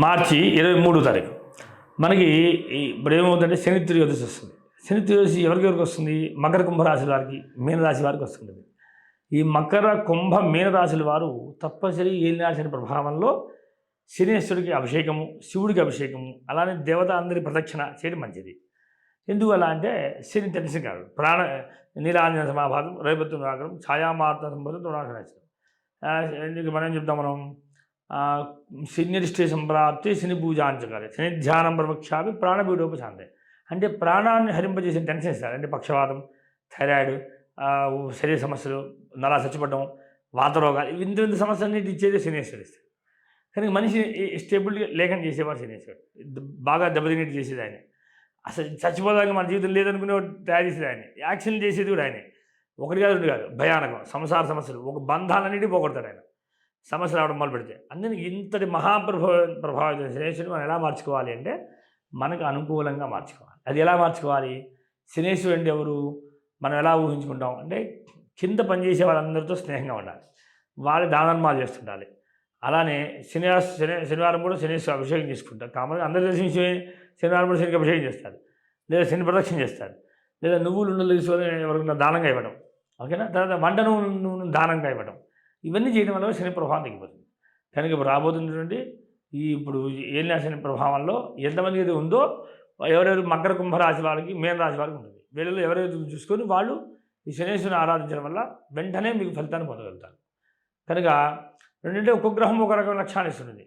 మార్చి 23వ తారీఖు మనకి ఇప్పుడు ఏమవుతుందంటే శని త్రయోదశి వస్తుంది. శని త్రయోదశి ఎవరికి వస్తుంది? మకర కుంభరాశి వారికి, మీనరాశి వారికి వస్తుంది. ఈ మకర కుంభ మీనరాశుల వారు తప్పనిసరి ఏలినాటి శని ప్రభావంలో శనేశ్వరుడికి అభిషేకము, శివుడికి అభిషేకము, అలానే దేవత అందరి ప్రదక్షిణ చేయడం మంచిది. ఎందువల్ల అంటే శని తెలిసి కాదు. నీలాంజన సమాభాతం, రైపత్వం రాగరం, ఛాయామార్త సంబంధం తృణాశనం. మనం చెప్తాం శనిరిష్టే సంప్రాప్తి శని పూజాంచకాలి, శని ధ్యానం ప్రవక్ష్యామి ప్రాణపీడోపశాంతే. అంటే ప్రాణాన్ని హరింపజేసిన టెన్షన్ ఇస్తారు. అంటే పక్షవాతం, థైరాయిడ్, శరీర సమస్యలు, నలా చచ్చిపడడం, వాతరోగాలు, ఇంత సమస్యలన్నిటి ఇచ్చేది శనేశ్వరుడు ఇస్తారు. కానీ మనిషి స్టేబుల్గా లేకుండా చేసేవాడు శనేశ్వరుడు. బాగా దెబ్బతినేట్టు చేసేది ఆయన. అసలు చచ్చిపోదాక మన జీవితం లేదనుకునే తయారు చేసేది ఆయన. యాక్షన్ చేసేది కూడా ఆయనే. ఒకటి కాదు రెండు కాదు, భయానకం సంసార సమస్యలు, ఒక బంధాలన్నిటి పోగొడతాడు ఆయన సమస్యలు రావడం మొదలు పెడితే. అందుకని ఇంతటి ప్రభావితం శనేశ్వరుని మనం ఎలా మార్చుకోవాలి అంటే మనకు అనుకూలంగా మార్చుకోవాలి. అది ఎలా మార్చుకోవాలి? శనేశ్వరుడు అంటే ఎవరు? మనం ఎలా ఊహించుకుంటాం అంటే కింద పనిచేసే వాళ్ళందరితో స్నేహంగా ఉండాలి, వాళ్ళ దానధర్మాలు చేస్తుండాలి. అలానే శనివారం కూడా శనేశ్వరు అభిషేకం చేసుకుంటారు. కామన్గా అందరూ తెలిసిన శనివారం కూడా శనికి అభిషేకం చేస్తారు, లేదా శని ప్రదక్షిణ చేస్తారు, లేదా నువ్వులు ఉండలు తీసుకొని ఎవరికైనా దానంగా ఇవ్వడం, ఓకేనా. తర్వాత వంట నూనె దానంగా ఇవ్వడం, ఇవన్నీ చేయడం వల్ల శని ప్రభావం తగ్గిపోతుంది. కనుక ఇప్పుడు రాబోతున్నటువంటి ఇప్పుడు ఏలినాటి శని ప్రభావంలో ఎంతమందికి అయితే ఉందో ఎవరెవరు మకర కుంభరాశి వారికి, మీనరాశి వారికి ఉంటుంది. వీళ్ళలో ఎవరైతే చూసుకొని వాళ్ళు ఈ శనేశ్వరుని ఆరాధించడం వల్ల వెంటనే మీకు ఫలితాన్ని పొందగలుగుతారు. కనుక రెండంటే ఒక్కొక్క గ్రహం ఒక రకమైన లక్షణాలు ఇస్తుంది.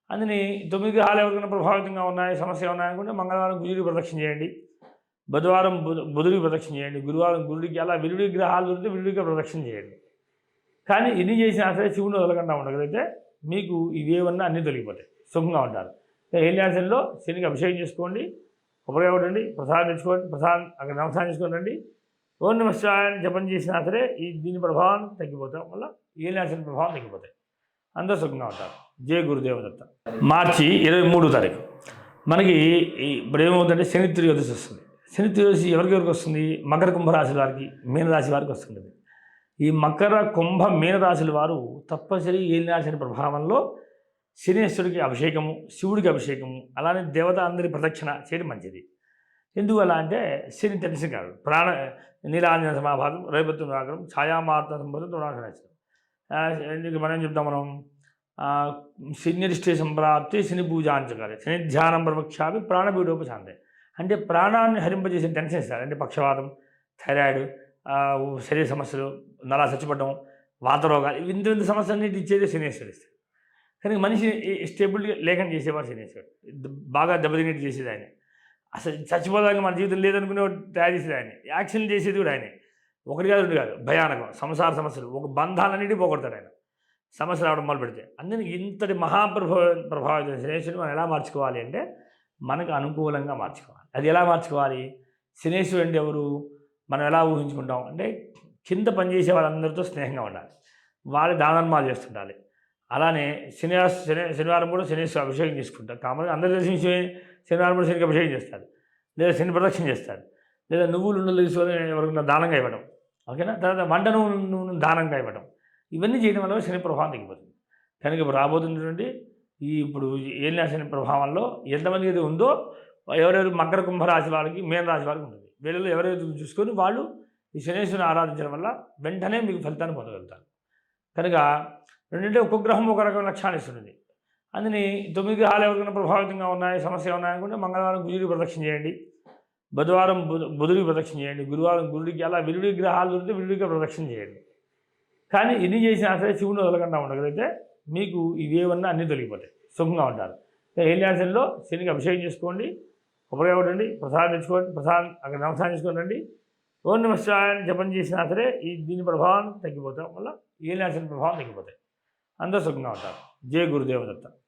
అందుని 9 గ్రహాలు ఎవరికైనా ప్రభావితంగా ఉన్నాయి, సమస్య ఉన్నాయనుకుంటే మంగళవారం కుజుడికి ప్రదక్షిణ చేయండి, బుధవారం బుధుడికి ప్రదక్షిణ చేయండి, గురువారం గురుడికి, అలా విరుడి గ్రహాలు దొరికితే విరుడికి ప్రదక్షిణ చేయండి. కానీ ఎన్ని చేసినా సరే శివుని వదలకుండా ఉండగలిగితే మీకు ఇవేవన్నా అన్నీ తొలగిపోతాయి, సుఖంగా ఉంటారు. ఏలినాటి శనిలో శనికి అభిషేకం చేసుకోండి, ఉపయోగపడండి, ప్రసాదం తెచ్చుకోండి, ప్రసాదం అక్కడ నమస్కారం చేసుకోండి. ఓం నమః శివాయ జపం చేసినా సరే దీని ప్రభావం తగ్గిపోతాం వల్ల ఏలినాటి శని ప్రభావం తగ్గిపోతాయి, అందరూ సుఖంగా ఉంటారు. జయ గురుదేవదత్త. మార్చి 23వ తారీఖు మనకి ఇప్పుడు ఏమవుతుందంటే శని త్రయోదశి వస్తుంది. శని త్రయోదశి ఎవరికి వస్తుంది? మకర కుంభరాశి వారికి, మీనరాశి వారికి వస్తుంది. ఈ మకర కుంభ మీనరాశుల వారు తప్పనిసరి ఏలినాటి శని ప్రభావంలో శనేశ్వరుడికి అభిషేకము, శివుడికి అభిషేకము, అలానే దేవత అందరి ప్రదక్షిణ చేయడం మంచిది. ఎందువల్ల అంటే శని తెలిసి కాదు. నీలాంజన సమాభాతం, రైపత్వం రాగరం, ఛాయామార్త సంబంధం తృణాశనం. మనం చెప్తాం శనిరిష్టే సంప్రాప్తి శని పూజాంచకాలి, శని ధ్యానం ప్రవక్ష్యామి ప్రాణపీడోపశాంతే. అంటే ప్రాణాన్ని హరింపజేసిన టెన్షన్ ఇస్తారు. అంటే పక్షవాతం, థైరాయిడ్, శరీర సమస్యలు, నలా చచ్చిపడడం, వాతరోగాలు, ఇంత సమస్యలన్నిటి ఇచ్చేది శనేశ్వరుడు ఇస్తారు. కానీ మనిషి స్టేబుల్గా లేకుండా చేసేవాడు శనేశ్వరుడు. బాగా దెబ్బతినేట్టు చేసేది ఆయన. అసలు చచ్చిపోదాక మన జీవితం లేదనుకునే తయారు చేసేది ఆయన. యాక్షన్ చేసేది కూడా ఆయనే. ఒకటి కాదు రెండు కాదు, భయానకం సంసార సమస్యలు, ఒక బంధాలన్నిటి పోగొడతాడు ఆయన సమస్యలు రావడం మొదలు పెడితే. అందుకని ఇంతటి ప్రభావితం శనేశ్వరుని మనం ఎలా మార్చుకోవాలి అంటే మనకు అనుకూలంగా మార్చుకోవాలి. అది ఎలా మార్చుకోవాలి? శనేశ్వరుడు అంటే ఎవరు? మనం ఎలా ఊహించుకుంటాం అంటే కింద పనిచేసే వాళ్ళందరితో స్నేహంగా ఉండాలి, వాళ్ళ దానధర్మాలు చేస్తుండాలి. అలానే శనివారం కూడా శనేశ్వరు అభిషేకం చేసుకుంటారు. కామన్గా అందరూ తెలిసిన శనివారం కూడా శనికి అభిషేకం చేస్తారు, లేదా శని ప్రదక్షిణ చేస్తారు, లేదా నువ్వులు ఉండలు తీసుకొని ఎవరికైనా దానంగా ఇవ్వడం, ఓకేనా. తర్వాత వంట నూనె దానంగా ఇవ్వడం, ఇవన్నీ చేయడం వల్ల శని ప్రభావం తగ్గిపోతుంది. కనుక ఇప్పుడు రాబోతున్నటువంటి ఇప్పుడు ఏలినాటి శని ప్రభావంలో ఎంతమందికి అయితే ఉందో ఎవరెవరు మకర కుంభరాశి వారికి, మీనరాశి వారికి ఉంటుంది. వీళ్ళలో ఎవరైతే చూసుకొని వాళ్ళు ఈ శనేశ్వరుని ఆరాధించడం వల్ల వెంటనే మీకు ఫలితాన్ని పొందగలుగుతారు. కనుక రెండంటే ఒక్కొక్క గ్రహం ఒక రకమైన లక్షణాలు ఇస్తుంది. అందుని 9 గ్రహాలు ఎవరికైనా ప్రభావితంగా ఉన్నాయి, సమస్య ఉన్నాయనుకుంటే మంగళవారం కుజుడికి ప్రదక్షిణ చేయండి, బుధవారం బుధుడికి ప్రదక్షిణ చేయండి, గురువారం గురుడికి, అలా విరుడి గ్రహాలు దొరికితే విరుడికి ప్రదక్షిణ చేయండి. కానీ ఎన్ని చేసినా సరే శివుని వదలకుండా ఉండగలిగితే మీకు ఇవేవన్నా అన్నీ తొలగిపోతాయి, సుఖంగా ఉంటారు. ఏలినాటి శనిలో శనికి అభిషేకం చేసుకోండి, ఉపయోగపడండి, ప్రసాదం తెచ్చుకోండి, ప్రసాదం అక్కడ నమస్కారం చేసుకోండి. ఓం నమః శివాయ జపం చేసినా సరే దీని ప్రభావం తగ్గిపోతాం వల్ల ఏలినాటి శని ప్రభావం తగ్గిపోతాయి, అందరూ సుఖంగా ఉంటారు. జయ గురుదేవదత్త.